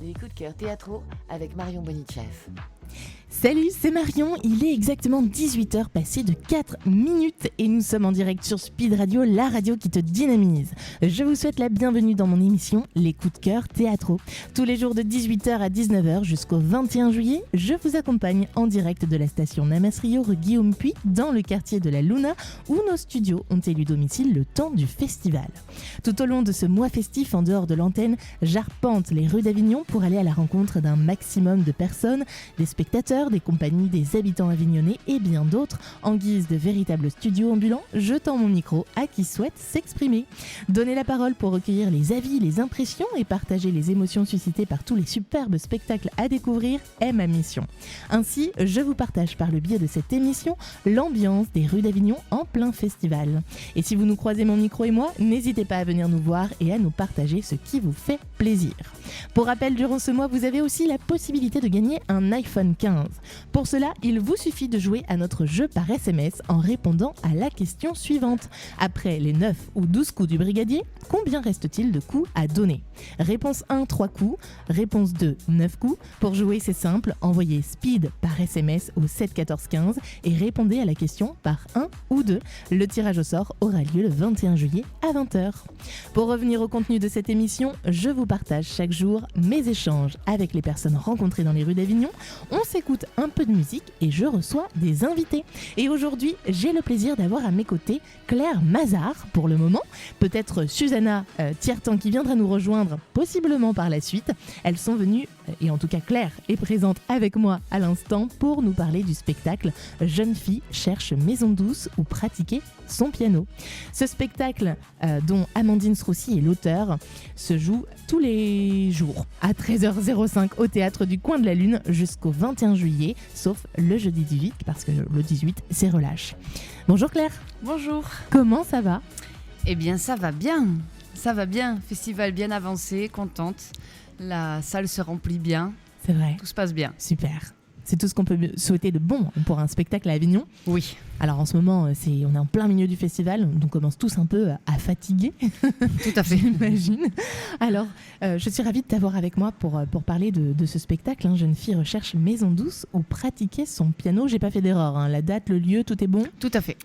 les coups de cœur théâtraux avec Marion Bonichev. Salut, c'est Marion, il est exactement 18h passé de 4 minutes et nous sommes en direct sur Speed Radio, la radio qui te dynamise. Je vous souhaite la bienvenue dans mon émission Les coups de cœur théâtraux. Tous les jours de 18h à 19h jusqu'au 21 juillet, je vous accompagne en direct de la station Namas-Rio rue Guillaume Puy dans le quartier de la Luna où nos studios ont élu domicile le temps du festival. Tout au long de ce mois festif en dehors de l'antenne, j'arpente les rues d'Avignon pour aller à la rencontre d'un maximum de personnes, des spectateurs, des compagnies, des habitants avignonnais et bien d'autres. En guise de véritable studio ambulant, je tends mon micro à qui souhaite s'exprimer. Donner la parole pour recueillir les avis, les impressions et partager les émotions suscitées par tous les superbes spectacles à découvrir est ma mission. Ainsi, je vous partage par le biais de cette émission l'ambiance des rues d'Avignon en plein festival. Et si vous nous croisez mon micro et moi, n'hésitez pas à venir nous voir et à nous partager ce qui vous fait plaisir. Pour rappel, durant ce mois, vous avez aussi la possibilité de gagner un iPhone 15. Pour cela, il vous suffit de jouer à notre jeu par SMS en répondant à la question suivante. Après les 9 ou 12 coups du brigadier, combien reste-t-il de coups à donner ? Réponse 1, 3 coups. Réponse 2, 9 coups. Pour jouer, c'est simple, envoyez SPEED par SMS au 7 14 15 et répondez à la question par 1 ou 2. Le tirage au sort aura lieu le 21 juillet à 20h. Pour revenir au contenu de cette émission, je vous partage chaque jour mes échanges avec les personnes rencontrées dans les rues d'Avignon. On s'écoute un peu de musique et je reçois des invités. Et aujourd'hui, j'ai le plaisir d'avoir à mes côtés Claire Mazard pour le moment, peut-être Susanna Tiertan qui viendra nous rejoindre possiblement par la suite. Elles sont venues, et en tout cas Claire est présente avec moi à l'instant pour nous parler du spectacle Jeune fille cherche maison douce où pratiquer son piano. Ce spectacle dont Amandine Sroussi est l'auteur se joue tous les jours à 13h05 au Théâtre du Coin de la Lune jusqu'au 21 juillet, sauf le jeudi 18 parce que le 18 c'est relâche. Bonjour Claire. Bonjour. Comment ça va ? Eh bien ça va bien, festival bien avancé, contente, la salle se remplit bien, C'est vrai. tout se passe bien. Super. C'est tout ce qu'on peut souhaiter de bon pour un spectacle à Avignon. Oui. Alors en ce moment, on est en plein milieu du festival, donc on commence tous un peu à fatiguer. Tout à fait. J'imagine. Alors, je suis ravie de t'avoir avec moi pour parler de ce spectacle. Jeune fille recherche maison douce où pratiquer son piano. J'ai pas fait d'erreur, la date, le lieu, tout est bon. Tout à fait.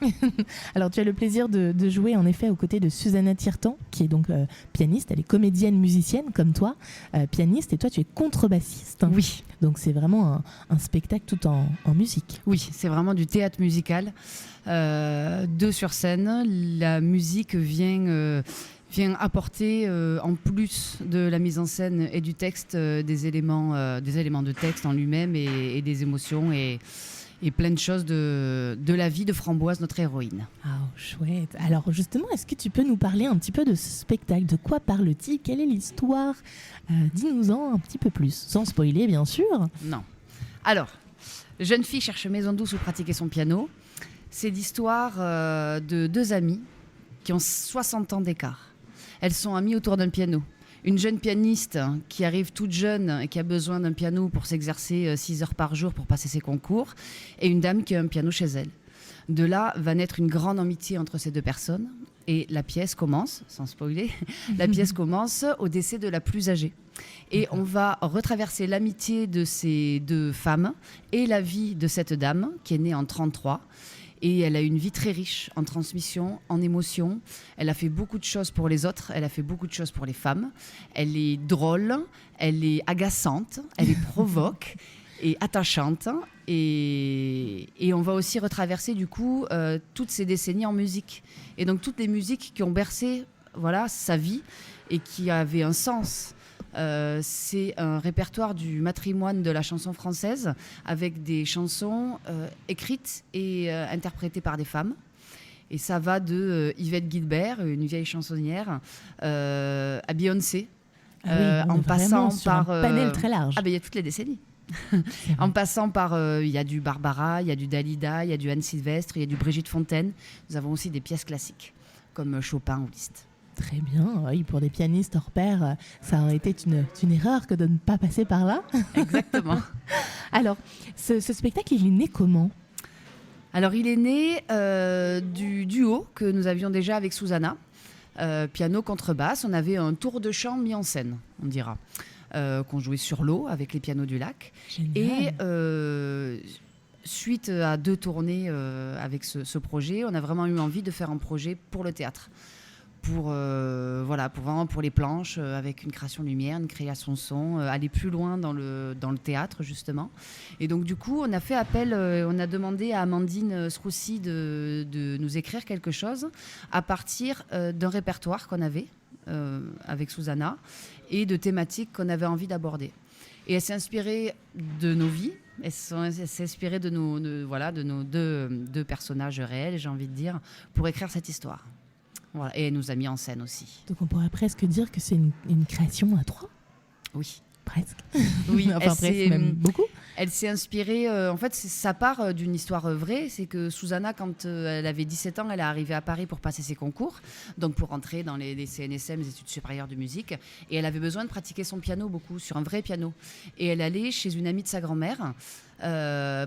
Alors tu as le plaisir de jouer en effet aux côtés de Susanna Tiertan, qui est donc pianiste. Elle est comédienne, musicienne comme toi, pianiste, et toi tu es contrebassiste. Oui. Donc c'est vraiment un spectacle tout en musique. Oui, c'est vraiment du théâtre musical. Deux sur scène, la musique vient apporter, en plus de la mise en scène et du texte, des éléments de texte en lui-même et des émotions et plein de choses de la vie de Framboise, notre héroïne. Ah, chouette. Alors justement, est-ce que tu peux nous parler un petit peu de ce spectacle ? De quoi parle-t-il ? Quelle est l'histoire ? Dis-nous-en un petit peu plus, sans spoiler bien sûr. Non. Alors, Jeune fille cherche maison douce où pratiquer son piano. C'est l'histoire de deux amies qui ont 60 ans d'écart. Elles sont amies autour d'un piano. Une jeune pianiste qui arrive toute jeune et qui a besoin d'un piano pour s'exercer 6 heures par jour pour passer ses concours, et une dame qui a un piano chez elle. De là va naître une grande amitié entre ces deux personnes, et la pièce commence, sans spoiler, la pièce commence au décès de la plus âgée. Et on va retraverser l'amitié de ces deux femmes et la vie de cette dame qui est née en 1933. Et elle a une vie très riche en transmission, en émotions. Elle a fait beaucoup de choses pour les autres, elle a fait beaucoup de choses pour les femmes. Elle est drôle, elle est agaçante, elle est provoque et attachante. Et on va aussi retraverser du coup toutes ces décennies en musique. Et donc toutes les musiques qui ont bercé sa vie et qui avaient un sens. C'est un répertoire du matrimoine de la chanson française avec des chansons écrites et interprétées par des femmes. Et ça va de Yvette Guilbert, une vieille chansonnière, à Beyoncé, en passant par un panel très large. il y a toutes les décennies. En passant par, il y a du Barbara, il y a du Dalida, il y a du Anne Sylvestre, il y a du Brigitte Fontaine. Nous avons aussi des pièces classiques comme Chopin ou Liszt. Très bien, oui, pour des pianistes hors pair, ça aurait été une erreur que de ne pas passer par là. Exactement. Alors, ce spectacle, il est né comment ? Alors, il est né du duo que nous avions déjà avec Susanna, piano, contrebasse. On avait un tour de chant mis en scène, on dira. qu'on jouait sur l'eau avec les pianos du lac. Génial. Et suite à 2 tournées avec ce projet, on a vraiment eu envie de faire un projet pour le théâtre. Pour vraiment pour les planches, avec une création lumière, une création son, aller plus loin dans le théâtre justement. Et donc du coup, on a fait appel, on a demandé à Amandine Sroussi de nous écrire quelque chose à partir d'un répertoire qu'on avait avec Susanna et de thématiques qu'on avait envie d'aborder. Et elle s'est inspirée de nos vies. Elle s'est inspirée de nos deux personnages réels, j'ai envie de dire, pour écrire cette histoire. Voilà. Et elle nous a mis en scène aussi. Donc on pourrait presque dire que c'est une création à 3. Oui. Presque. Oui, enfin presque, même beaucoup. Elle s'est inspirée, en fait, ça part d'une histoire vraie. C'est que Susanna, quand elle avait 17 ans, elle est arrivée à Paris pour passer ses concours, donc pour entrer dans les CNSM, les études supérieures de musique. Et elle avait besoin de pratiquer son piano beaucoup, sur un vrai piano. Et elle allait chez une amie de sa grand-mère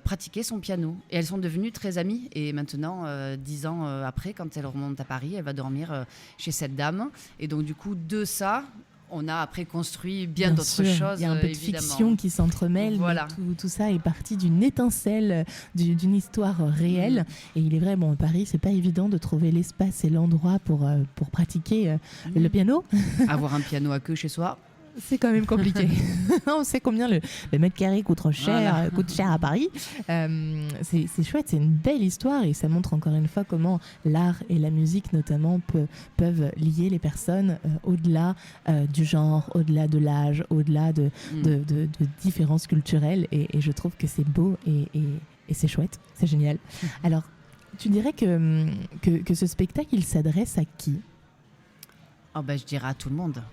pratiquer son piano. Et elles sont devenues très amies. Et maintenant, 10 ans après, quand elle remonte à Paris, elle va dormir chez cette dame. Et donc, du coup, de ça... On a après construit bien d'autres choses. Il y a un peu de évidemment. Fiction qui s'entremêle. Voilà. Tout ça est parti d'une étincelle, d'une histoire réelle. Et il est vrai, à Paris, c'est pas évident de trouver l'espace et l'endroit pour pratiquer le piano. Avoir un piano à queue chez soi. C'est quand même compliqué. On sait combien le mètre carré coûte cher à Paris. C'est chouette, c'est une belle histoire et ça montre encore une fois comment l'art et la musique notamment peuvent lier les personnes au-delà du genre, au-delà de l'âge, au-delà de différences culturelles et je trouve que c'est beau et c'est chouette, c'est génial. Alors, tu dirais que ce spectacle, il s'adresse à qui ? Je dirais à tout le monde.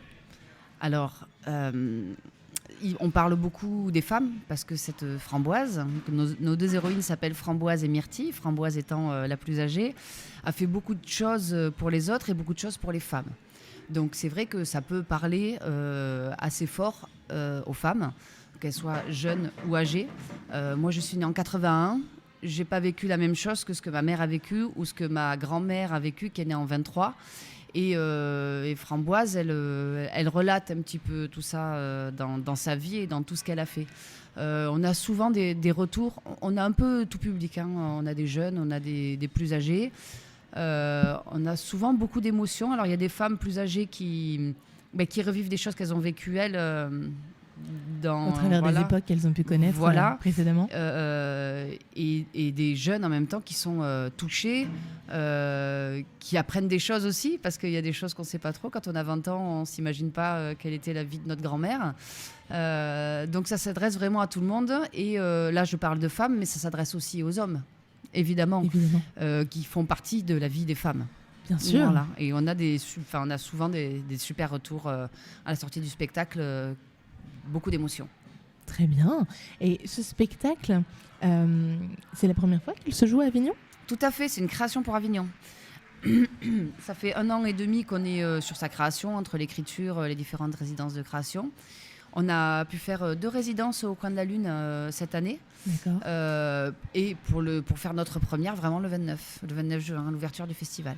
Alors, on parle beaucoup des femmes parce que cette Framboise, nos 2 héroïnes s'appellent Framboise et Myrtille, Framboise étant la plus âgée, a fait beaucoup de choses pour les autres et beaucoup de choses pour les femmes. Donc c'est vrai que ça peut parler assez fort aux femmes, qu'elles soient jeunes ou âgées. Moi je suis née en 81, j'ai pas vécu la même chose que ce que ma mère a vécu ou ce que ma grand-mère a vécu qui est née en 23. Et Framboise, elle relate un petit peu tout ça dans sa vie et dans tout ce qu'elle a fait. On a souvent des retours. On a un peu tout public. On a des jeunes, on a des plus âgés. On a souvent beaucoup d'émotions. Alors, il y a des femmes plus âgées qui revivent des choses qu'elles ont vécues, elles, au travers des époques qu'elles ont pu connaître précédemment. Et des jeunes en même temps qui sont touchés, qui apprennent des choses aussi, parce qu'il y a des choses qu'on ne sait pas trop. Quand on a 20 ans, on ne s'imagine pas quelle était la vie de notre grand-mère. Donc ça s'adresse vraiment à tout le monde. Et là, je parle de femmes, mais ça s'adresse aussi aux hommes, évidemment. Qui font partie de la vie des femmes. Bien sûr. Voilà. Et on a souvent des super retours à la sortie du spectacle. Beaucoup d'émotions. Très bien. Et ce spectacle, c'est la première fois qu'il se joue à Avignon ? Tout à fait, c'est une création pour Avignon. Ça fait 1 an et demi qu'on est sur sa création, entre l'écriture, les différentes résidences de création. On a pu faire 2 résidences au Coin de la Lune cette année. D'accord. Et pour faire notre première, vraiment le 29 juin, l'ouverture du festival.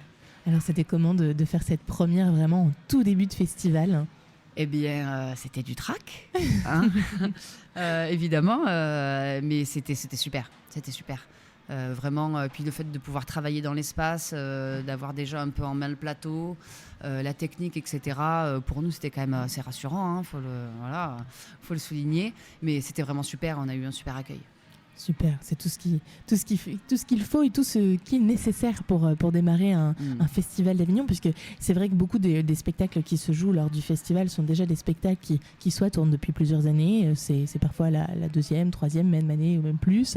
Alors c'était comment de faire cette première vraiment en tout début de festival ? Eh bien, c'était du trac, évidemment, mais c'était super, vraiment. Puis le fait de pouvoir travailler dans l'espace, d'avoir déjà un peu en main le plateau, la technique, etc. Pour nous, c'était quand même assez rassurant, faut le souligner. Mais c'était vraiment super, on a eu un super accueil. Super, c'est tout ce qu'il faut et tout ce qui est nécessaire pour démarrer un festival d'Avignon, puisque c'est vrai que beaucoup des spectacles qui se jouent lors du festival sont déjà des spectacles qui soit tournent depuis plusieurs années, c'est parfois la 2e, 3e, même année ou même plus,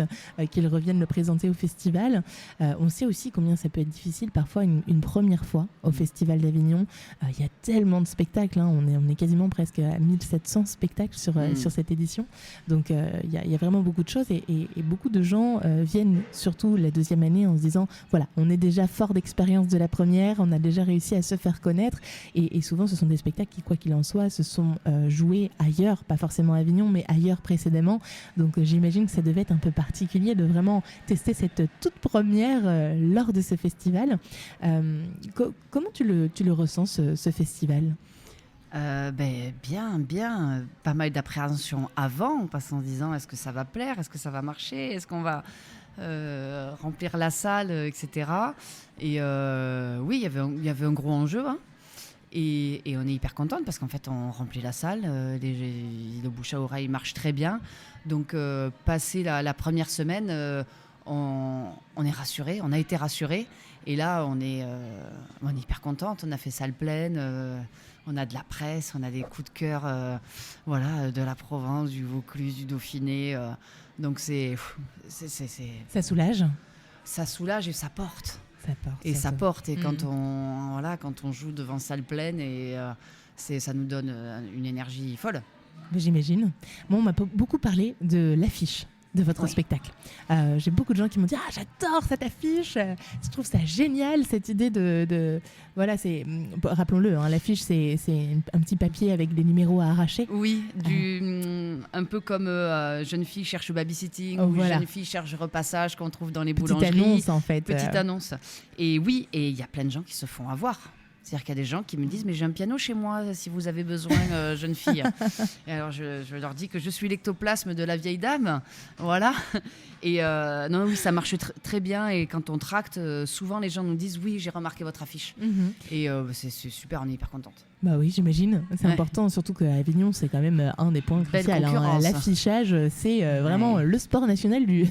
qu'ils reviennent le présenter au festival. On sait aussi combien ça peut être difficile parfois une première fois au festival d'Avignon. Il y a tellement de spectacles, on est quasiment presque à 1700 spectacles sur cette édition, donc il y a vraiment beaucoup de choses et beaucoup de gens viennent surtout la 2e année en se disant voilà, on est déjà fort d'expérience de la première, on a déjà réussi à se faire connaître et souvent ce sont des spectacles qui, quoi qu'il en soit, se sont joués ailleurs, pas forcément à Avignon mais ailleurs précédemment, donc j'imagine que ça devait être un peu particulier de vraiment tester cette toute première lors de ce festival. Comment tu le ressens ce festival ? Bien. Pas mal d'appréhension avant, parce qu'en se disant est-ce que ça va plaire, est-ce que ça va marcher, est-ce qu'on va remplir la salle, etc. Et oui, il y avait un gros enjeu. Hein. Et on est hyper contente parce qu'en fait, on remplit la salle. Le bouche à oreille marche très bien. Donc, passé la première semaine, on est rassurés, on a été rassurés. Et là, on est hyper contente. On a fait salle pleine. On a de la presse, on a des coups de cœur de la Provence, du Vaucluse, du Dauphiné. Donc, Ça soulage. Ça soulage et ça porte. Ça porte. Et quand on joue devant salle pleine, ça nous donne une énergie folle. J'imagine. Bon, on m'a beaucoup parlé de l'affiche de votre spectacle. J'ai beaucoup de gens qui m'ont dit « Ah, j'adore cette affiche ! Je trouve ça génial, cette idée de... » Voilà, rappelons-le, hein, l'affiche, c'est un petit papier avec des numéros à arracher. Oui, un peu comme Jeune fille cherche babysitting ou Jeune fille cherche repassage qu'on trouve dans les boulangeries. Petite annonce, en fait. Petite annonce. Et oui, et il y a plein de gens qui se font avoir. C'est-à-dire qu'il y a des gens qui me disent « Mais j'ai un piano chez moi si vous avez besoin, jeune fille. » Et alors, je leur dis que je suis l'ectoplasme de la vieille dame. Voilà. Et non, oui, ça marche très bien. Et quand on tracte, souvent les gens nous disent « Oui, j'ai remarqué votre affiche. Et c'est super, on est hyper contente. Bah oui, j'imagine. C'est important, surtout qu'à Avignon, c'est quand même un des points cruciaux. Hein. L'affichage, c'est vraiment le sport national du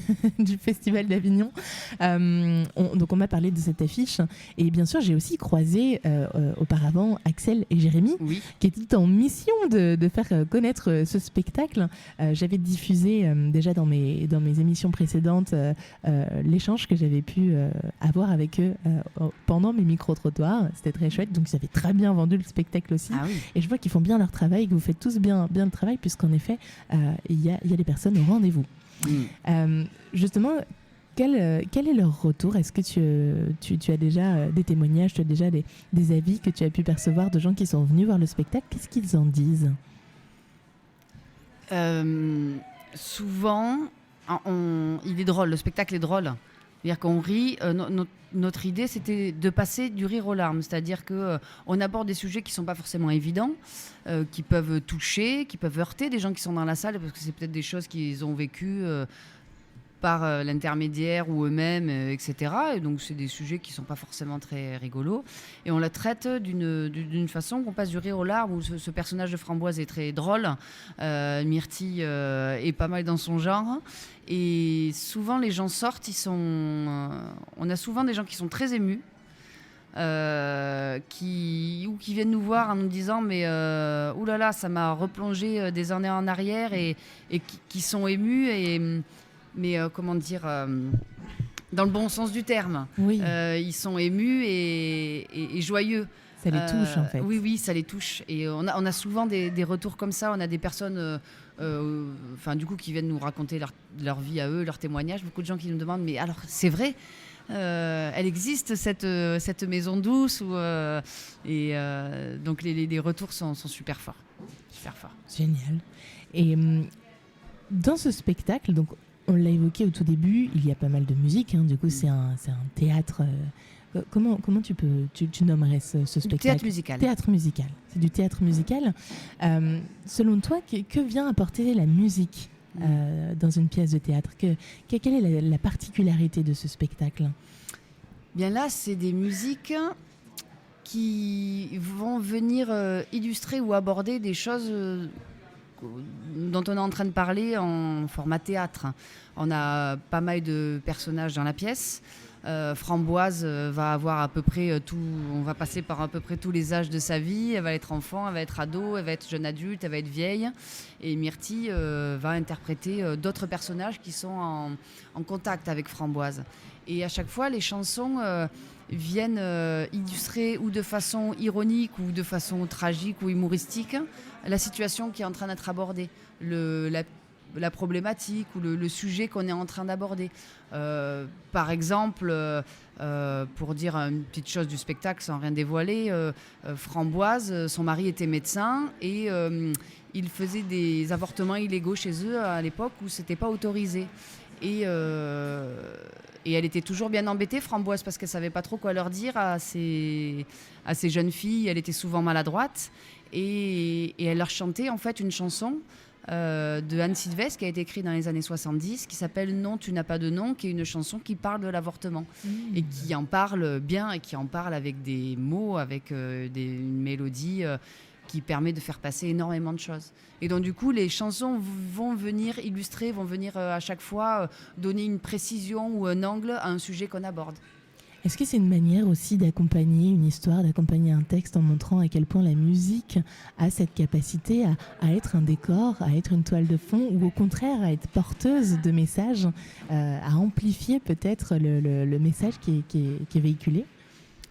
Festival d'Avignon. Donc, on m'a parlé de cette affiche. Et bien sûr, j'ai aussi croisé auparavant Axel et Jérémy, qui étaient en mission de faire connaître ce spectacle. J'avais diffusé déjà dans mes émissions précédentes l'échange que j'avais pu avoir avec eux pendant mes micro-trottoirs. C'était très chouette. Donc, ils avaient très bien vendu le spectacle aussi. Et je vois qu'ils font bien leur travail, que vous faites tous bien le travail, puisqu'en effet, il y a des personnes au rendez-vous. Justement, quel est leur retour ? Est-ce que tu as déjà des témoignages, tu as déjà des avis que tu as pu percevoir de gens qui sont venus voir le spectacle ? Qu'est-ce qu'ils en disent ? Souvent, il est drôle, le spectacle est drôle. C'est-à-dire qu'on rit. Notre idée, c'était de passer du rire aux larmes. C'est-à-dire qu'on aborde des sujets qui ne sont pas forcément évidents, qui peuvent toucher, qui peuvent heurter des gens qui sont dans la salle, parce que c'est peut-être des choses qu'ils ont vécues par l'intermédiaire ou eux-mêmes, etc. Et donc, c'est des sujets qui ne sont pas forcément très rigolos. Et on la traite d'une façon qu'on passe du rire aux larmes, où ce personnage de Framboise est très drôle. Myrtille est pas mal dans son genre. Et souvent, les gens sortent, on a souvent des gens qui sont très émus, qui viennent nous voir en nous disant mais oulala, ça m'a replongé des années en arrière, et qui sont émus, mais comment dire, dans le bon sens du terme. Oui. Ils sont émus et joyeux. Ça les touche, en fait. Oui, ça les touche. Et on a souvent des retours comme ça. On a des personnes du coup, qui viennent nous raconter leur vie à eux, leurs témoignages. Beaucoup de gens qui nous demandent, mais alors, c'est vrai, elle existe, cette maison douce donc les retours sont super forts. Super forts. Génial. Et dans ce spectacle, donc, on l'a évoqué au tout début, il y a pas mal de musique. Hein, du coup, c'est un théâtre... Comment tu nommerais ce spectacle ? Théâtre musical. Théâtre musical. C'est du théâtre musical. Selon toi, que vient apporter la musique dans une pièce de théâtre ? Quelle est la particularité de ce spectacle ? Bien là, c'est des musiques qui vont venir illustrer ou aborder des choses dont on est en train de parler en format théâtre. On a pas mal de personnages dans la pièce. Framboise va avoir à peu près on va passer par à peu près tous les âges de sa vie. Elle va être enfant, elle va être ado, elle va être jeune adulte, elle va être vieille. Et Myrtille va interpréter d'autres personnages qui sont en contact avec Framboise. Et à chaque fois, les chansons viennent illustrer ou de façon ironique ou de façon tragique ou humoristique la situation qui est en train d'être abordée, la problématique ou le sujet qu'on est en train d'aborder. Par exemple, pour dire une petite chose du spectacle sans rien dévoiler, Framboise, son mari était médecin et il faisait des avortements illégaux chez eux à l'époque où c'était pas autorisé. Et elle était toujours bien embêtée, Framboise, parce qu'elle savait pas trop quoi leur dire à ces jeunes filles. Elle était souvent maladroite. Et elle leur chantait en fait une chanson de Anne Sylvestre qui a été écrite dans les années 70, qui s'appelle Non, tu n'as pas de nom, qui est une chanson qui parle de l'avortement et qui en parle bien et qui en parle avec des mots, avec une mélodie qui permet de faire passer énormément de choses. Et donc du coup, les chansons vont venir illustrer, vont venir à chaque fois donner une précision ou un angle à un sujet qu'on aborde. Est-ce que c'est une manière aussi d'accompagner une histoire, d'accompagner un texte en montrant à quel point la musique a cette capacité à être un décor, à être une toile de fond, ou au contraire à être porteuse de messages, à amplifier peut-être le message qui est véhiculé?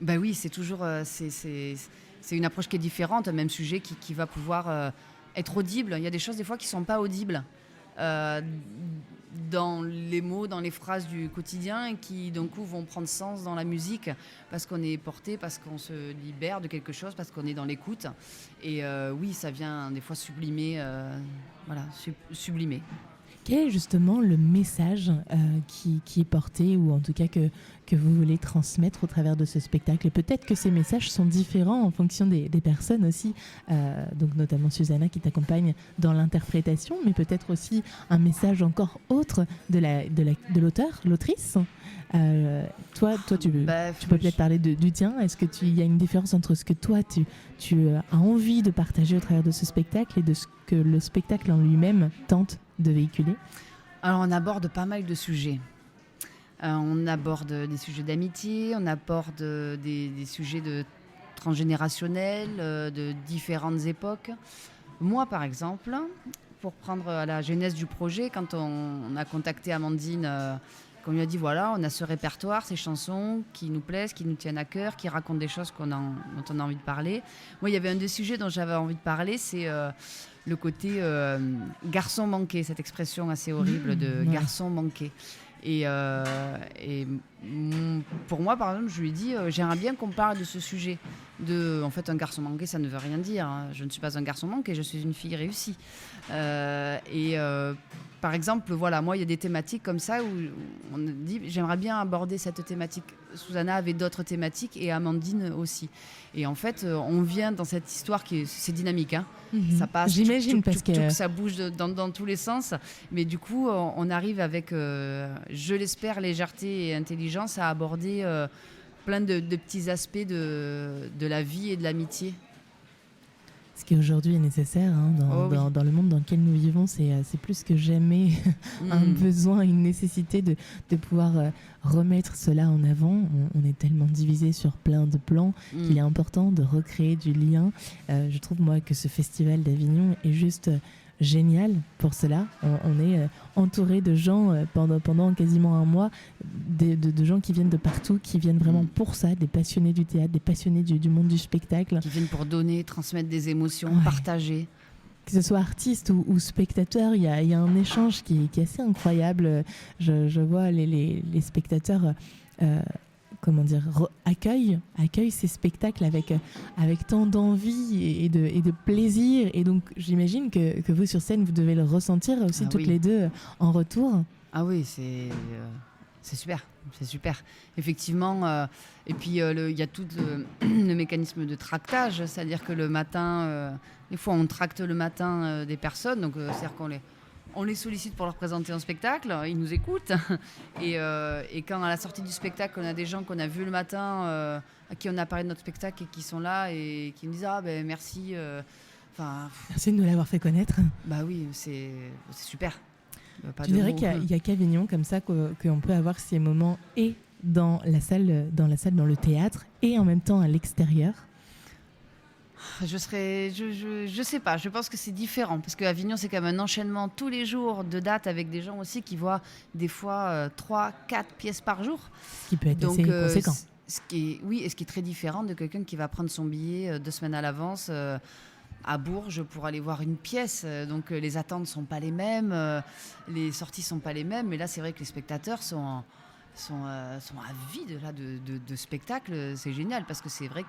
Ben oui, c'est toujours c'est une approche qui est différente, un même sujet qui va pouvoir être audible. Il y a des choses des fois qui ne sont pas audibles dans les mots, dans les phrases du quotidien, et qui d'un coup vont prendre sens dans la musique parce qu'on est porté, parce qu'on se libère de quelque chose, parce qu'on est dans l'écoute. Et oui, ça vient des fois sublimer, sublimer. Quel est justement le message qui est porté, ou en tout cas que vous voulez transmettre au travers de ce spectacle? Et peut-être que ces messages sont différents en fonction des personnes aussi, donc notamment Susanna qui t'accompagne dans l'interprétation, mais peut-être aussi un message encore autre de l'auteur, l'autrice. Toi, tu peux peut-être parler du tien. Est-ce qu'il y a une différence entre ce que toi tu as envie de partager au travers de ce spectacle et de ce que le spectacle en lui-même tente de véhiculer? Alors on aborde pas mal de sujets. On aborde des sujets d'amitié, on aborde des sujets de transgénérationnels, de différentes époques. Moi par exemple, pour prendre à la genèse du projet, quand on a contacté Amandine, qu'on lui a dit voilà, on a ce répertoire, ces chansons qui nous plaisent, qui nous tiennent à cœur, qui racontent des choses dont on a envie de parler. Moi il y avait un des sujets dont j'avais envie de parler, c'est le côté garçon manqué, cette expression assez horrible de garçon manqué. Et pour moi, par exemple, je lui ai dit j'aimerais bien qu'on parle de ce sujet. En fait, un garçon manqué, ça ne veut rien dire. Hein. Je ne suis pas un garçon manqué, je suis une fille réussie. Par exemple, voilà, moi, il y a des thématiques comme ça où on dit j'aimerais bien aborder cette thématique. Susanna avait d'autres thématiques et Amandine aussi. Et en fait, on vient dans cette histoire c'est dynamique. Hein. Ça passe, j'imagine, parce que ça bouge dans tous les sens. Mais du coup, on arrive avec, je l'espère, légèreté et intelligence à aborder plein de petits aspects de la vie et de l'amitié. Ce qui aujourd'hui est nécessaire dans le monde dans lequel nous vivons, c'est plus que jamais un besoin, une nécessité de pouvoir remettre cela en avant. On est tellement divisé sur plein de plans qu'il est important de recréer du lien. Je trouve moi que ce festival d'Avignon est juste génial pour cela. On est entouré de gens pendant quasiment un mois, de gens qui viennent de partout, qui viennent vraiment pour ça, des passionnés du théâtre, des passionnés du monde du spectacle. Qui viennent pour donner, transmettre des émotions, partager. Que ce soit artiste ou spectateur, il y a un échange qui est assez incroyable. Je vois les spectateurs accueillent ces spectacles avec tant d'envie et de plaisir. Et donc, j'imagine que vous, sur scène, vous devez le ressentir aussi toutes les deux en retour. Ah oui, c'est super. C'est super. Effectivement, et puis il y a tout le mécanisme de tractage, c'est-à-dire que le matin, des fois, on tracte le matin des personnes, donc c'est-à-dire on les sollicite pour leur présenter un spectacle, ils nous écoutent. Et quand à la sortie du spectacle, on a des gens qu'on a vus le matin, à qui on a parlé de notre spectacle et qui sont là et qui nous disent merci. Merci de nous l'avoir fait connaître. Bah oui, c'est super. Tu dirais qu'il y a qu'Avignon comme ça qu'on peut avoir ces moments et dans la salle, dans le théâtre, et en même temps à l'extérieur? Je sais pas, je pense que c'est différent parce qu'Avignon c'est quand même un enchaînement tous les jours de dates avec des gens aussi qui voient des fois 3-4 pièces par jour. Ce qui peut être assez conséquent. Ce qui est très différent de quelqu'un qui va prendre son billet 2 semaines à l'avance à Bourges pour aller voir une pièce. Donc les attentes sont pas les mêmes, les sorties sont pas les mêmes, mais là c'est vrai que les spectateurs sont avides de spectacles. C'est génial parce que c'est vrai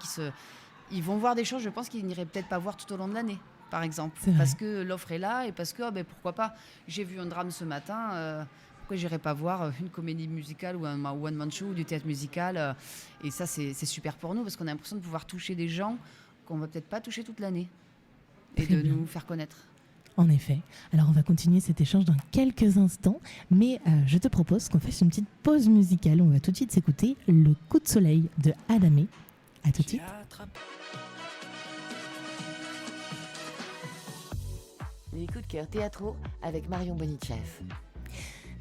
ils vont voir des choses, je pense, qu'ils n'iraient peut-être pas voir tout au long de l'année, par exemple. Parce que l'offre est là et parce que, pourquoi pas. J'ai vu un drame ce matin, pourquoi j'irais pas voir une comédie musicale ou un one-man show ou du théâtre musical. Et ça, c'est super pour nous parce qu'on a l'impression de pouvoir toucher des gens qu'on va peut-être pas toucher toute l'année et Très de bien. nous faire connaître. En effet. Alors on va continuer cet échange dans quelques instants, mais je te propose qu'on fasse une petite pause musicale. On va tout de suite s'écouter Le coup de soleil de Adamé. À tout de suite. Les coups de cœur théâtraux avec Marion Bonichev.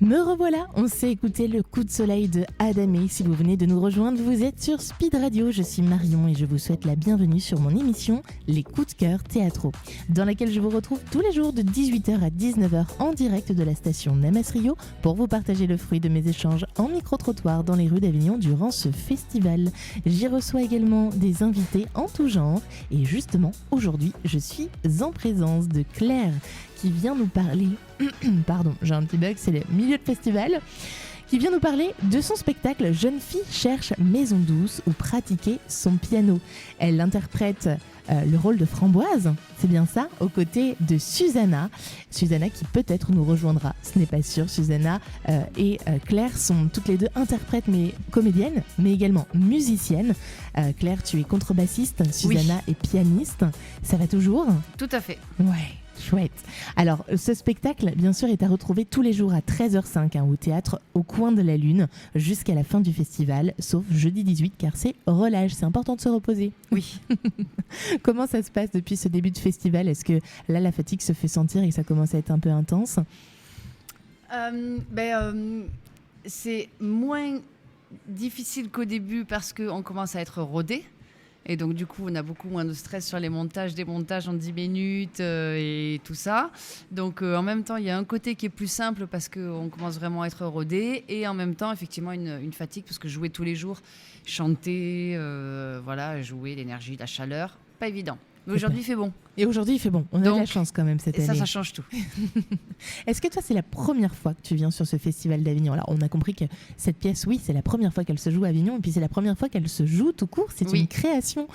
Me revoilà, on s'est écouté Le coup de soleil de Adamé. Si vous venez de nous rejoindre, vous êtes sur Speed Radio. Je suis Marion et je vous souhaite la bienvenue sur mon émission Les coups de cœur théâtraux, dans laquelle je vous retrouve tous les jours de 18h à 19h en direct de la station Namas Rio pour vous partager le fruit de mes échanges en micro-trottoir dans les rues d'Avignon durant ce festival. J'y reçois également des invités en tout genre et justement aujourd'hui je suis en présence de Claire qui vient nous parler, pardon, j'ai un petit bug, c'est le milieu de festival, qui vient nous parler de son spectacle Jeune fille cherche maison douce ou pratiquer son piano. Elle interprète le rôle de Framboise, c'est bien ça, aux côtés de Susanna. Susanna qui peut-être nous rejoindra, ce n'est pas sûr. Susanna et Claire sont toutes les deux interprètes mais comédiennes, mais également musiciennes. Claire, tu es contrebassiste, Susanna est pianiste. Ça va toujours ? Tout à fait. Ouais. Chouette. Alors, ce spectacle, bien sûr, est à retrouver tous les jours à 13h05 au théâtre au Coin de la Lune jusqu'à la fin du festival, sauf jeudi 18 car c'est relâche. C'est important de se reposer. Oui. Comment ça se passe depuis ce début de festival ? Est-ce que là, la fatigue se fait sentir et ça commence à être un peu intense ? C'est moins difficile qu'au début parce qu'on commence à être rodé. Et donc, du coup, on a beaucoup moins de stress sur les montages, démontages en 10 minutes et tout ça. Donc, en même temps, il y a un côté qui est plus simple parce qu'on commence vraiment à être rodé. Et en même temps, effectivement, une fatigue parce que jouer tous les jours, chanter, jouer, l'énergie, la chaleur, pas évident. Mais aujourd'hui, il fait bon. Et aujourd'hui, il fait bon. On a de la chance quand même cette et année. Ça change tout. Est-ce que toi, c'est la première fois que tu viens sur ce festival d'Avignon ? Alors, on a compris que cette pièce, oui, c'est la première fois qu'elle se joue à Avignon. Et puis, c'est la première fois qu'elle se joue tout court. C'est une création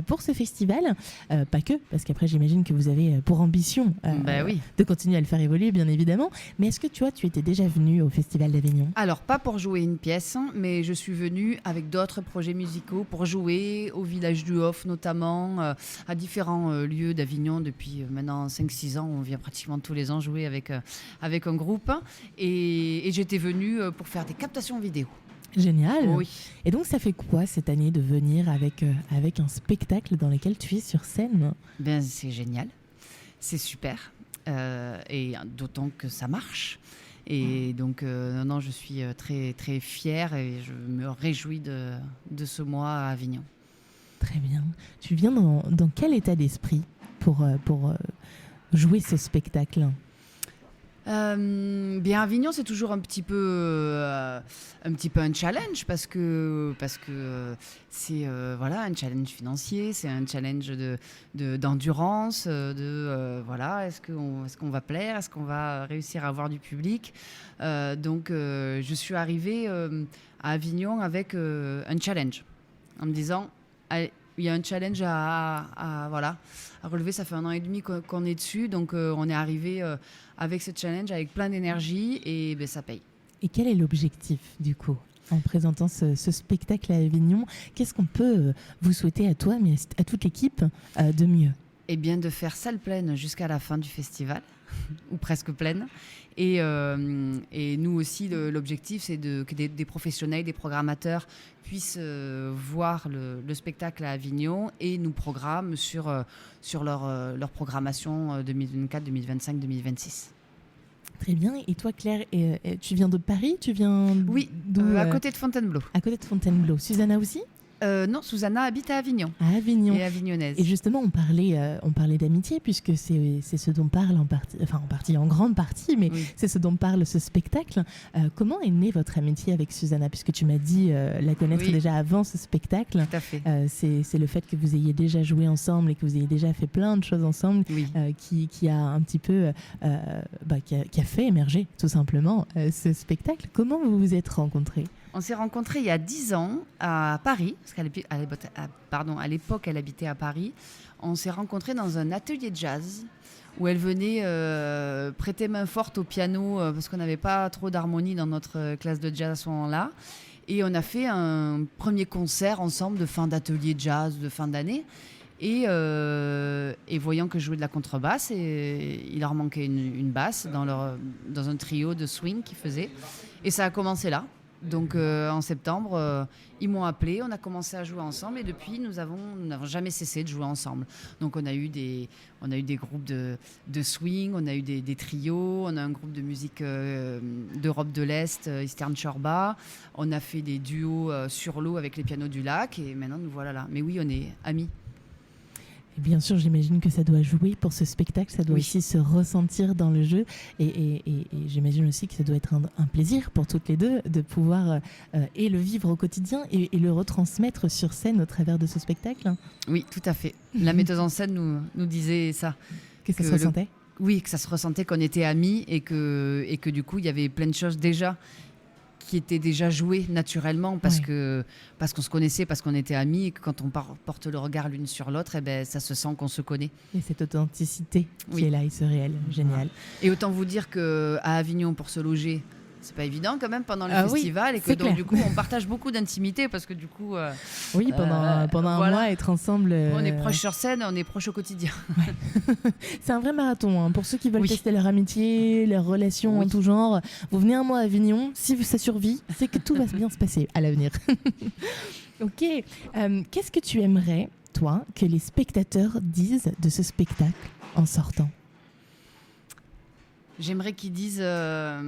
pour ce festival. Pas que, parce qu'après, j'imagine que vous avez pour ambition de continuer à le faire évoluer, bien évidemment. Mais est-ce que tu étais déjà venu au festival d'Avignon ? Alors, pas pour jouer une pièce, mais je suis venue avec d'autres projets musicaux pour jouer au Village du Hof, notamment, à différents lieux d'Avignon depuis maintenant 5-6 ans. On vient pratiquement tous les ans jouer avec un groupe. Et j'étais venue pour faire des captations vidéo. Génial. Oui. Et donc, ça fait quoi cette année de venir avec un spectacle dans lequel tu es sur scène ? Ben, c'est génial. C'est super. Et d'autant que ça marche. Et donc, je suis très, très fière et je me réjouis de ce mois à Avignon. Très bien. Tu viens dans quel état d'esprit pour jouer ce spectacle ? Bien, Avignon, c'est toujours un petit peu un challenge parce que c'est un challenge financier, c'est un challenge d'endurance, est-ce qu'on va plaire, est-ce qu'on va réussir à avoir du public. Donc, je suis arrivée à Avignon avec un challenge en me disant, allez, il y a un challenge à relever. Ça fait 1 an et demi qu'on est dessus. Donc, on est arrivé avec ce challenge, avec plein d'énergie et ça paye. Et quel est l'objectif, du coup, en présentant ce spectacle à Avignon ? Qu'est-ce qu'on peut vous souhaiter à toi, mais à toute l'équipe, de mieux ? Eh bien, de faire salle pleine jusqu'à la fin du festival, ou presque pleine. Et nous aussi, l'objectif, c'est que des professionnels, des programmateurs puissent voir le spectacle à Avignon et nous programment sur leur programmation 2024, 2025, 2026. Très bien. Et toi, Claire, tu viens de Paris ? Tu viens Oui, à côté de Fontainebleau. À côté de Fontainebleau. Susanna aussi ? Non, Susanna habite à Avignon. À Avignon. Et avignonnaise. Et justement, on parlait d'amitié, puisque c'est ce dont parle en grande partie, mais c'est ce dont parle ce spectacle. Comment est née votre amitié avec Susanna ? Puisque tu m'as dit la connaître déjà avant ce spectacle. Tout à fait. C'est le fait que vous ayez déjà joué ensemble et que vous ayez déjà fait plein de choses ensemble qui a un petit peu qui a fait émerger tout simplement ce spectacle. Comment vous vous êtes rencontrés ? On s'est rencontrés il y a 10 ans à Paris, parce qu'à l'époque, elle habitait à Paris. On s'est rencontrés dans un atelier de jazz où elle venait prêter main forte au piano parce qu'on n'avait pas trop d'harmonie dans notre classe de jazz à ce moment-là. Et on a fait un premier concert ensemble de fin d'atelier jazz, de fin d'année. Et voyant que je jouais de la contrebasse, et il leur manquait une basse dans un trio de swing qu'ils faisaient. Et ça a commencé là. Donc en septembre, ils m'ont appelé, on a commencé à jouer ensemble et depuis nous n'avons jamais cessé de jouer ensemble. Donc on a eu des groupes de swing, on a eu des trios, on a un groupe de musique d'Europe de l'Est, Eastern Shorba, on a fait des duos sur l'eau avec les pianos du lac et maintenant nous voilà là. Mais oui, on est amis. Et bien sûr, j'imagine que ça doit jouer pour ce spectacle, ça doit aussi se ressentir dans le jeu. Et j'imagine aussi que ça doit être un plaisir pour toutes les deux de pouvoir et le vivre au quotidien et le retransmettre sur scène au travers de ce spectacle. Oui, tout à fait. La metteuse en scène nous disait ça. Que ça se ressentait Oui, que ça se ressentait qu'on était amis et que du coup, il y avait plein de choses déjà qui étaient déjà jouées naturellement parce qu'on se connaissait, parce qu'on était amis et que quand on porte le regard l'une sur l'autre, ça se sent qu'on se connaît. Et cette authenticité qui est là et ce réel, génial. Et autant vous dire qu'à Avignon, pour se loger, c'est pas évident quand même pendant le festival et que donc du coup on partage beaucoup d'intimité parce que du coup pendant un mois être ensemble on est proche sur scène, on est proche au quotidien. C'est un vrai marathon hein. Pour ceux qui veulent tester leur amitié, leurs relations en tout genre, vous venez un mois à Avignon, si ça survit c'est que tout va bien se passer à l'avenir. Ok, qu'est-ce que tu aimerais toi que les spectateurs disent de ce spectacle en sortant? J'aimerais qu'ils disent un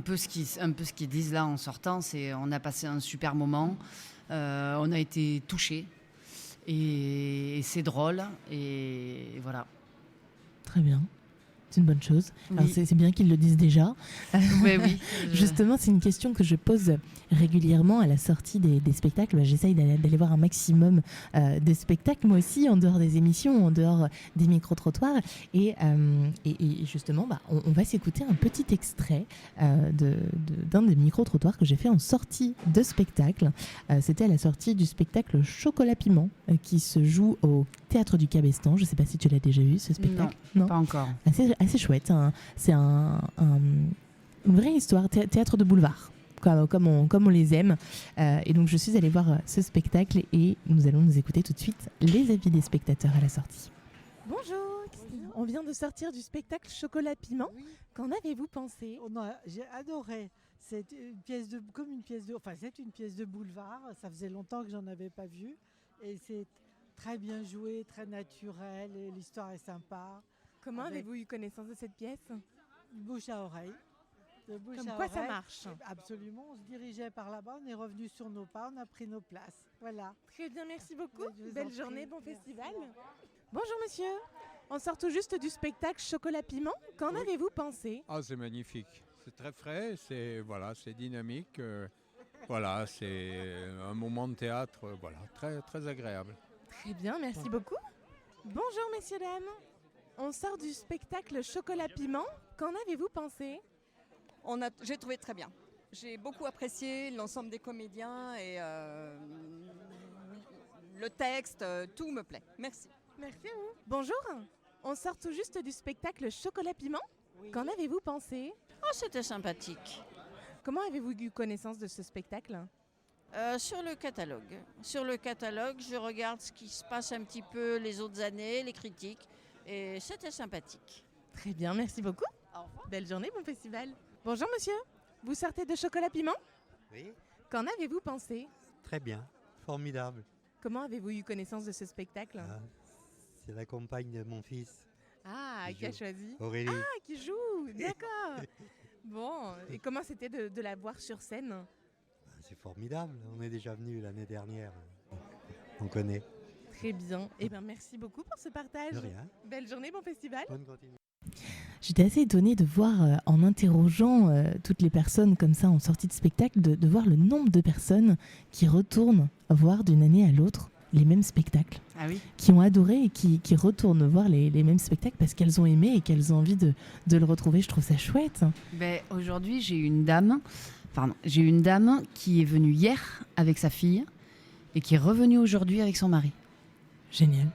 peu ce qu'ils disent là en sortant. C'est on a passé un super moment, on a été touchés et c'est drôle et voilà. Très bien. C'est une bonne chose. Alors c'est bien qu'ils le disent déjà. Oui. Justement, c'est une question que je pose régulièrement à la sortie des spectacles. J'essaye d'aller voir un maximum de spectacles, moi aussi, en dehors des émissions, en dehors des micro-trottoirs. Et justement, on va s'écouter un petit extrait d'un des micro-trottoirs que j'ai fait en sortie de spectacle. C'était à la sortie du spectacle Chocolat Piment qui se joue au Théâtre du Cabestan. Je ne sais pas si tu l'as déjà vu, ce spectacle. Non, pas encore. Assez chouette. Hein. C'est une vraie histoire, théâtre de boulevard, comme on les aime. Et donc je suis allée voir ce spectacle et nous allons nous écouter tout de suite les avis des spectateurs à la sortie. Bonjour, on vient de sortir du spectacle Chocolat Piment. Oui. Qu'en avez-vous pensé? J'ai adoré. C'est une pièce c'est une pièce de boulevard. Ça faisait longtemps que j'en avais pas vu et c'est très bien joué, très naturel et l'histoire est sympa. Comment avez-vous eu connaissance de cette pièce? Bouche à oreille. Comme quoi ça marche? Absolument, on se dirigeait par là-bas, on est revenu sur nos pas, on a pris nos places. Voilà. Très bien, merci beaucoup. Belle journée, bon festival. Bonjour monsieur, on sort tout juste du spectacle Chocolat Piment. Qu'en avez-vous pensé? C'est magnifique, c'est très frais, c'est dynamique. C'est un moment de théâtre, très, très agréable. Très bien, merci beaucoup. Bonjour messieurs, dames. On sort du spectacle Chocolat Piment. Qu'en avez-vous pensé? J'ai trouvé très bien. J'ai beaucoup apprécié l'ensemble des comédiens et le texte, tout me plaît. Merci. Merci à vous. Bonjour. On sort tout juste du spectacle Chocolat Piment. Oui. Qu'en avez-vous pensé? C'était sympathique. Comment avez-vous eu connaissance de ce spectacle? Sur le catalogue. Sur le catalogue, je regarde ce qui se passe un petit peu les autres années, les critiques. Et c'était sympathique. Très bien, merci beaucoup. Au revoir. Belle journée, bon festival. Bonjour monsieur, vous sortez de Chocolat Piment? Oui. Qu'en avez-vous pensé? Très bien, formidable. Comment avez-vous eu connaissance de ce spectacle? C'est la compagne de mon fils. Qui a choisi? Aurélie. Qui joue, d'accord. Bon, et comment c'était de la voir sur scène? C'est formidable, on est déjà venu l'année dernière. On connaît. Très bien. Merci beaucoup pour ce partage. De rien. Belle journée, bon festival. Bonne continuation. J'étais assez étonnée de voir, en interrogeant toutes les personnes comme ça en sortie de spectacle, de voir le nombre de personnes qui retournent voir d'une année à l'autre les mêmes spectacles. Ah oui. Qui ont adoré et qui retournent voir les mêmes spectacles parce qu'elles ont aimé et qu'elles ont envie de le retrouver. Je trouve ça chouette. Aujourd'hui, j'ai une dame qui est venue hier avec sa fille et qui est revenue aujourd'hui avec son mari. Génial.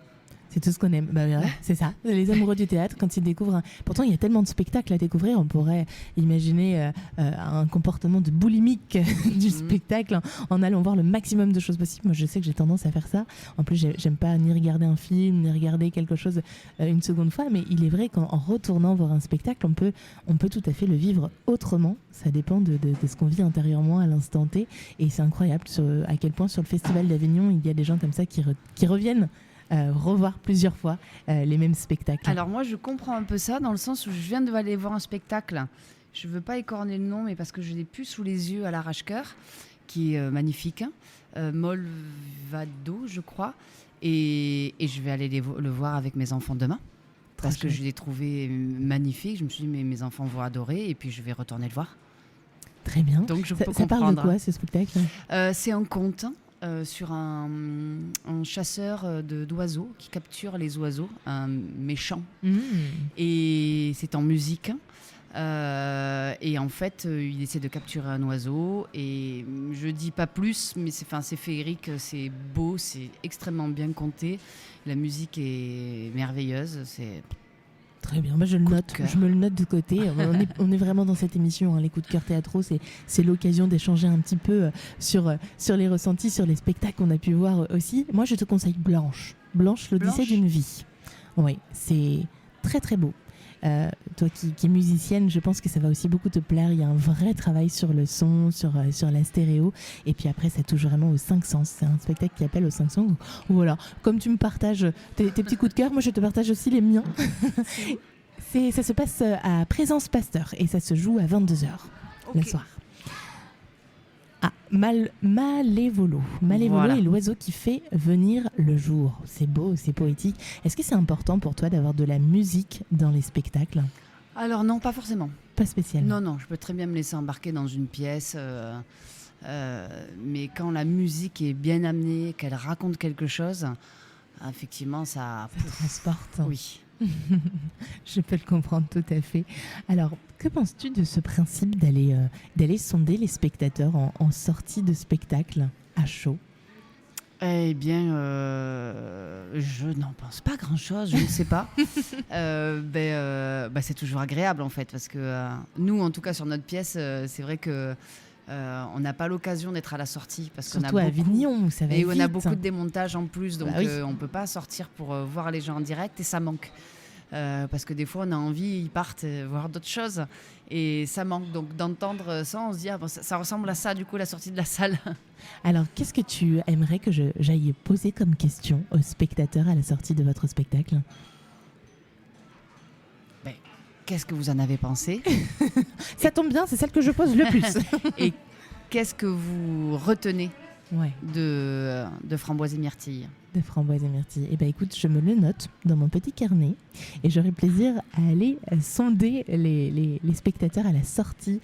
C'est tout ce qu'on aime. Bah, ouais, c'est ça. Les amoureux du théâtre, quand ils découvrent. Pourtant, il y a tellement de spectacles à découvrir. On pourrait imaginer un comportement de boulimique du spectacle en allant voir le maximum de choses possibles. Moi, je sais que j'ai tendance à faire ça. En plus, j'aime pas ni regarder un film, ni regarder quelque chose une seconde fois. Mais il est vrai qu'en retournant voir un spectacle, on peut tout à fait le vivre autrement. Ça dépend de ce qu'on vit intérieurement à l'instant T. Et c'est incroyable à quel point sur le Festival d'Avignon, il y a des gens comme ça qui reviennent revoir plusieurs fois les mêmes spectacles. Alors moi je comprends un peu ça dans le sens où je viens d'aller voir un spectacle, je veux pas écorner le nom mais parce que je l'ai plus sous les yeux à l'arrache-cœur, qui est magnifique, Molvado je crois, et je vais aller le voir avec mes enfants demain. Parce que je l'ai trouvé magnifique, je me suis dit mais mes enfants vont adorer et puis je vais retourner le voir. Très bien. Donc je peux ça comprendre. parle de quoi ce spectacle ? C'est un conte sur un chasseur d'oiseaux qui capture les oiseaux, un méchant. Et c'est en musique. Et en fait, il essaie de capturer un oiseau. Et je dis pas plus, mais c'est féerique, c'est beau, c'est extrêmement bien conté. La musique est merveilleuse. C'est très bien, moi je me le note de côté. On est vraiment dans cette émission, hein, les coups de cœur théâtraux, c'est l'occasion d'échanger un petit peu sur les ressentis, sur les spectacles qu'on a pu voir aussi. Moi je te conseille Blanche, l'Odyssée d'une vie. Oui, c'est très très beau. Toi qui es musicienne, je pense que ça va aussi beaucoup te plaire. Il y a un vrai travail sur le son, sur la stéréo. Et puis après, ça touche vraiment aux 5 sens. C'est un spectacle qui appelle aux 5 sens. Où voilà, comme tu me partages tes petits coups de cœur, moi je te partage aussi les miens. Ça se passe à Présence Pasteur et ça se joue à 22h le soir. Ah, Malévolo. Voilà. Est l'oiseau qui fait venir le jour. C'est beau, c'est poétique. Est-ce que c'est important pour toi d'avoir de la musique dans les spectacles ? Alors non, pas forcément. Pas spécialement. Non, je peux très bien me laisser embarquer dans une pièce. Mais quand la musique est bien amenée, qu'elle raconte quelque chose, effectivement, ça transporte. Oui. Je peux le comprendre tout à fait. Alors, que penses-tu de ce principe d'aller sonder les spectateurs en sortie de spectacle à chaud ? Eh bien, je n'en pense pas grand-chose, je ne sais pas. C'est toujours agréable en fait, parce que nous, en tout cas sur notre pièce, c'est vrai que on n'a pas l'occasion d'être à la sortie parce surtout qu'on a à Avignon où ça va et vite. On a beaucoup de démontage en plus, donc oui. on peut pas sortir pour voir les gens en direct et ça manque. Parce que des fois on a envie, ils partent voir d'autres choses et ça manque, donc d'entendre ça on se dit ça ressemble à ça du coup la sortie de la salle. Alors qu'est-ce que tu aimerais que j'aille poser comme question aux spectateurs à la sortie de votre spectacle ? Qu'est-ce que vous en avez pensé ? Ça tombe bien, c'est celle que je pose le plus. Et qu'est-ce que vous retenez ouais. de Framboise et Myrtille ? De Framboise et Myrtille. Eh bien, écoute, je me le note dans mon petit carnet et j'aurai plaisir à aller sonder les spectateurs à la sortie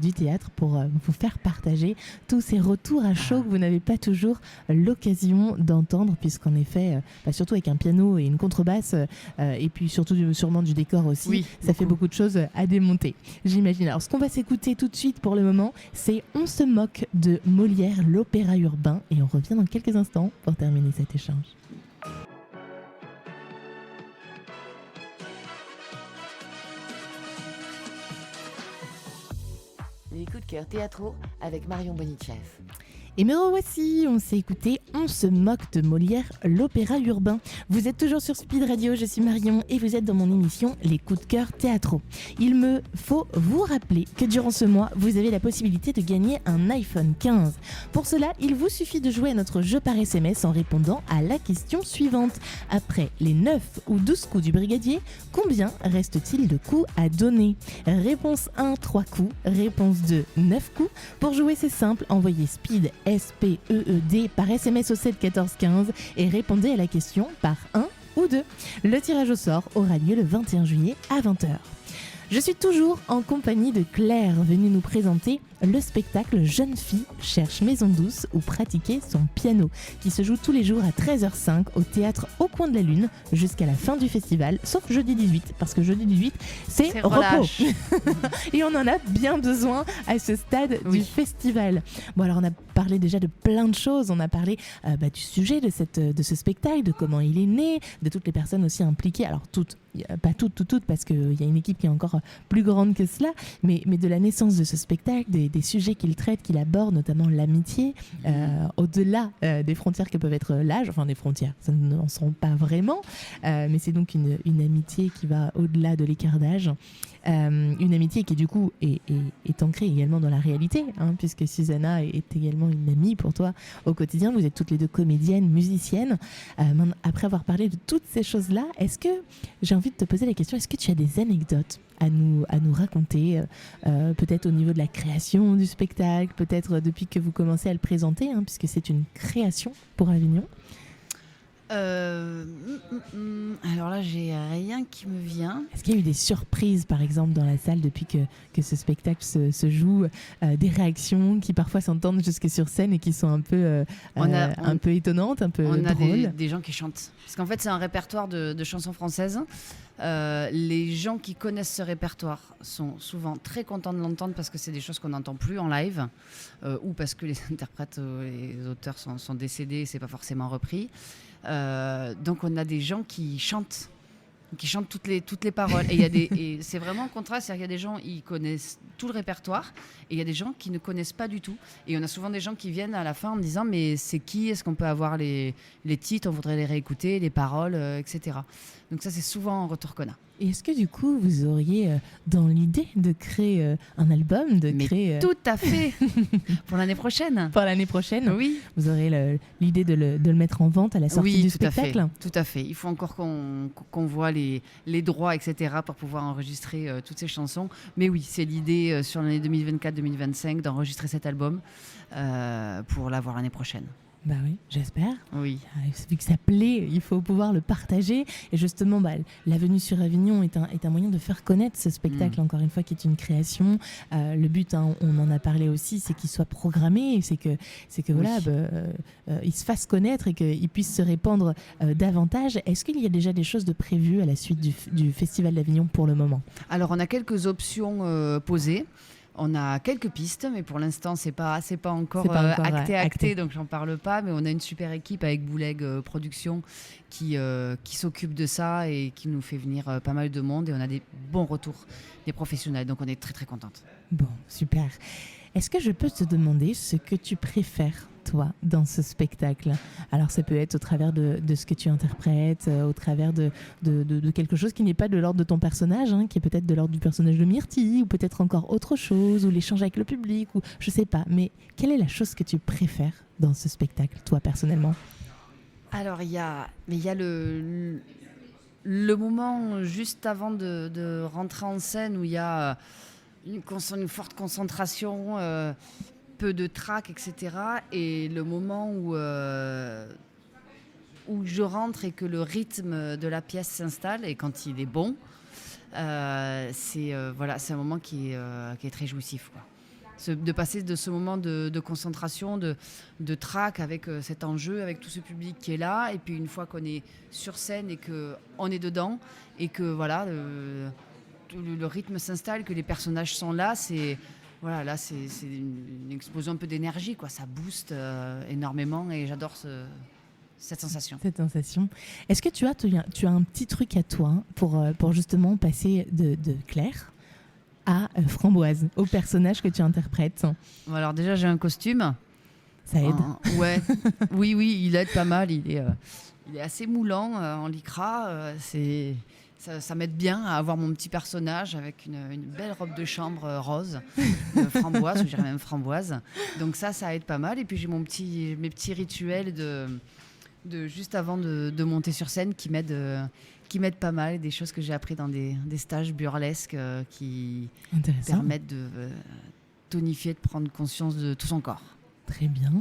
du théâtre pour vous faire partager tous ces retours à chaud que vous n'avez pas toujours l'occasion d'entendre, puisqu'en effet, surtout avec un piano et une contrebasse, et puis surtout sûrement du décor aussi, oui, ça fait beaucoup de choses à démonter, j'imagine. Alors, ce qu'on va s'écouter tout de suite pour le moment, c'est On se moque de Molière, l'opéra urbain, et on revient dans quelques instants pour terminer cet échange. Les coups de cœur théâtraux avec Marion Bonichev. Et me revoici, on s'est écouté On se moque de Molière, l'opéra urbain. Vous êtes toujours sur Speed Radio, je suis Marion et vous êtes dans mon émission Les coups de cœur théâtraux. Il me faut vous rappeler que durant ce mois, vous avez la possibilité de gagner un iPhone 15. Pour cela, il vous suffit de jouer à notre jeu par SMS en répondant à la question suivante. Après les 9 ou 12 coups du brigadier, combien reste-t-il de coups à donner ? Réponse 1, 3 coups. Réponse 2, 9 coups. Pour jouer, c'est simple, envoyez Speed SPEED par SMS au 7 14 15 et répondez à la question par 1 ou 2. Le tirage au sort aura lieu le 21 juillet à 20h. Je suis toujours en compagnie de Claire, venue nous présenter le spectacle Jeune fille cherche maison douce où pratiquer son piano, qui se joue tous les jours à 13h05 au théâtre Au Coin de la Lune jusqu'à la fin du festival, sauf jeudi 18, parce que jeudi 18, c'est repos. relâche. Et on en a bien besoin à ce stade du festival. Bon, alors on a parlé déjà de plein de choses, on a parlé du sujet de ce spectacle, de comment il est né, de toutes les personnes aussi impliquées, alors pas toutes, parce qu'il y a une équipe qui est encore plus grande que cela, mais de la naissance de ce spectacle, des sujets qu'il traite, qu'il aborde, notamment l'amitié, au-delà des frontières que peuvent être l'âge, enfin des frontières, ça n'en sont pas vraiment, mais c'est donc une amitié qui va au-delà de l'écart d'âge. Une amitié qui du coup est ancrée également dans la réalité, puisque Susanna est également une amie pour toi au quotidien. Vous êtes toutes les deux comédiennes, musiciennes. Après avoir parlé de toutes ces choses-là, est-ce que j'ai envie de te poser la question, est-ce que tu as des anecdotes à nous raconter, peut-être au niveau de la création du spectacle, peut-être depuis que vous commencez à le présenter, puisque c'est une création pour Avignon? Alors là, j'ai rien qui me vient. Est-ce qu'il y a eu des surprises, par exemple, dans la salle depuis que ce spectacle se joue, des réactions qui parfois s'entendent jusque sur scène et qui sont un peu étonnantes, un peu drôles? On a des gens qui chantent. Parce qu'en fait, c'est un répertoire de chansons françaises. Les gens qui connaissent ce répertoire sont souvent très contents de l'entendre parce que c'est des choses qu'on n'entend plus en live ou parce que les interprètes, les auteurs sont décédés et c'est pas forcément repris. Donc on a des gens qui chantent toutes les paroles et c'est vraiment le contraste, c'est-à-dire qu'il y a des gens ils connaissent tout le répertoire et il y a des gens qui ne connaissent pas du tout, et on a souvent des gens qui viennent à la fin en me disant mais c'est qui, est-ce qu'on peut avoir les titres, on voudrait les réécouter, les paroles, etc. Donc ça c'est souvent un retour qu'on a. Et est-ce que du coup vous auriez dans l'idée de créer un album, tout à fait pour l'année prochaine. Pour l'année prochaine, oui. Vous aurez l'idée de le mettre en vente à la sortie du spectacle. Tout à fait. Il faut encore qu'on voit les droits, etc. pour pouvoir enregistrer toutes ces chansons. Mais oui, c'est l'idée sur l'année 2024-2025 d'enregistrer cet album pour l'avoir l'année prochaine. Bah oui, j'espère. Oui. Vu que ça plaît, il faut pouvoir le partager. Et justement, la venue sur Avignon est un moyen de faire connaître ce spectacle, encore une fois, qui est une création. Le but, on en a parlé aussi, c'est qu'il soit programmé, c'est que voilà, il se fasse connaître et qu'il puisse se répandre davantage. Est-ce qu'il y a déjà des choses de prévues à la suite du Festival d'Avignon pour le moment? Alors, on a quelques options posées. On a quelques pistes, mais pour l'instant, c'est pas encore acté, donc j'en parle pas. Mais on a une super équipe avec Bouleg Productions qui s'occupe de ça et qui nous fait venir pas mal de monde. Et on a des bons retours des professionnels, donc on est très très contente. Bon, super. Est-ce que je peux te demander ce que tu préfères, toi, dans ce spectacle? Alors ça peut être au travers de ce que tu interprètes, au travers de quelque chose qui n'est pas de l'ordre de ton personnage, qui est peut-être de l'ordre du personnage de Myrtille, ou peut-être encore autre chose, ou l'échange avec le public, ou je sais pas. Mais quelle est la chose que tu préfères dans ce spectacle, toi, personnellement? Alors il y a le moment juste avant de rentrer en scène où il y a une forte concentration, peu de trac, etc. Et le moment où je rentre et que le rythme de la pièce s'installe, et quand il est bon, c'est un moment qui est très jouissif, quoi. De passer de ce moment de concentration, de trac avec cet enjeu, avec tout ce public qui est là, et puis une fois qu'on est sur scène et qu'on est dedans, et que voilà, le rythme s'installe, que les personnages sont là, c'est une explosion un peu d'énergie, quoi. Ça booste énormément et j'adore cette sensation. Cette sensation. Est-ce que tu as un petit truc à toi pour justement passer de Claire à Framboise, au personnage que tu interprètes? Alors déjà, j'ai un costume. Ça aide. Ouais. Oui, il aide pas mal. Il est assez moulant en lycra. Ça m'aide bien à avoir mon petit personnage avec une belle robe de chambre rose, framboise, ou je dirais même framboise. Donc ça aide pas mal. Et puis j'ai mes petits rituels de juste avant de monter sur scène qui m'aident pas mal. Des choses que j'ai appris dans des stages burlesques qui permettent de tonifier, de prendre conscience de tout son corps. Très bien.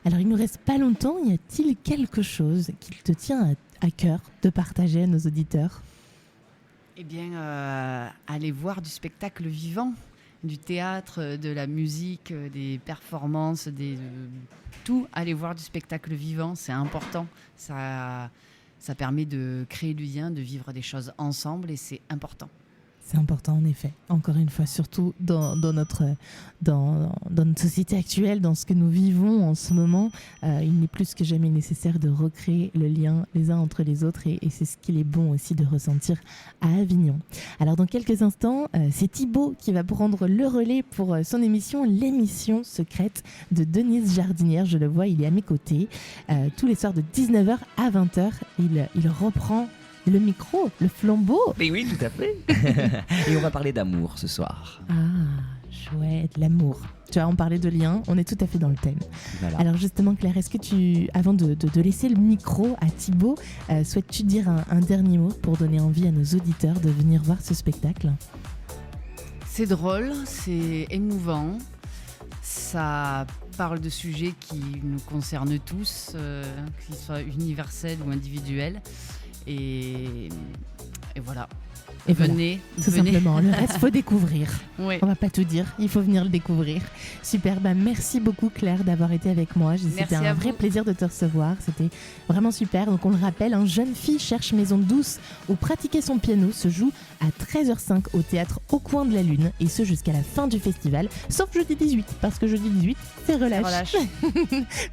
Alors il nous reste pas longtemps. Y a-t-il quelque chose qui te tient à cœur de partager à nos auditeurs? Eh bien, aller voir du spectacle vivant. du théâtre, de la musique, des performances, tout. Aller voir du spectacle vivant, c'est important. Ça permet de créer du lien, de vivre des choses ensemble et c'est important. C'est important en effet, encore une fois, surtout dans notre société actuelle, dans ce que nous vivons en ce moment, il n'est plus que jamais nécessaire de recréer le lien les uns entre les autres et c'est ce qu'il est bon aussi de ressentir à Avignon. Alors dans quelques instants, c'est Thibaut qui va prendre le relais pour son émission, l'émission secrète de Denise Jardinière, je le vois, il est à mes côtés, tous les soirs de 19h à 20h, il reprend le micro, le flambeau. Mais oui, tout à fait. Et on va parler d'amour ce soir. Ah, chouette, l'amour. Tu vois, on parlait de lien, on est tout à fait dans le thème. Voilà. Alors justement, Claire, est-ce que avant de laisser le micro à Thibaut, souhaites-tu dire un dernier mot pour donner envie à nos auditeurs de venir voir ce spectacle ? C'est drôle, c'est émouvant, ça parle de sujets qui nous concernent tous, qu'ils soient universels ou individuels. Et voilà. Et venez. Tout simplement. Le reste, faut découvrir. Ouais. On va pas tout dire. Il faut venir le découvrir. Super. Merci beaucoup, Claire, d'avoir été avec moi. C'était un vrai plaisir de te recevoir. C'était vraiment super. Donc, on le rappelle, Jeune fille cherche maison douce où pratiquer son piano se joue à 13h05 au théâtre Au Coin de la Lune. Et ce, jusqu'à la fin du festival. Sauf jeudi 18. Parce que jeudi 18, c'est relâche.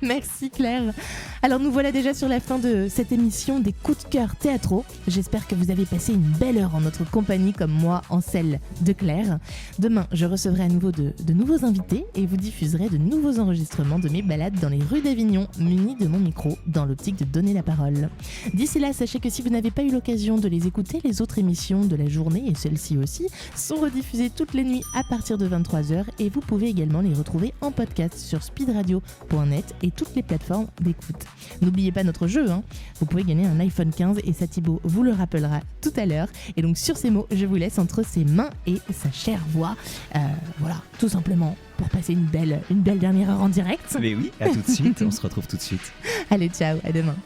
Merci, Claire. Alors, nous voilà déjà sur la fin de cette émission des coups de cœur théâtraux. J'espère que vous avez passé une belle heure en notre compagnie comme moi en celle de Claire. Demain, je recevrai à nouveau de nouveaux invités et vous diffuserai de nouveaux enregistrements de mes balades dans les rues d'Avignon, munis de mon micro, dans l'optique de donner la parole. D'ici là, sachez que si vous n'avez pas eu l'occasion de les écouter, les autres émissions de la journée, et celle-ci aussi, sont rediffusées toutes les nuits à partir de 23h et vous pouvez également les retrouver en podcast sur speedradio.net et toutes les plateformes d'écoute. N'oubliez pas notre jeu, vous pouvez gagner un iPhone 15 et ça Thibaut vous le rappellera tout à l'heure. Et donc sur ces mots, je vous laisse entre ses mains et sa chère voix. Voilà, tout simplement pour passer une belle dernière heure en direct. Mais oui, à tout de suite, on se retrouve tout de suite. Allez, ciao, à demain.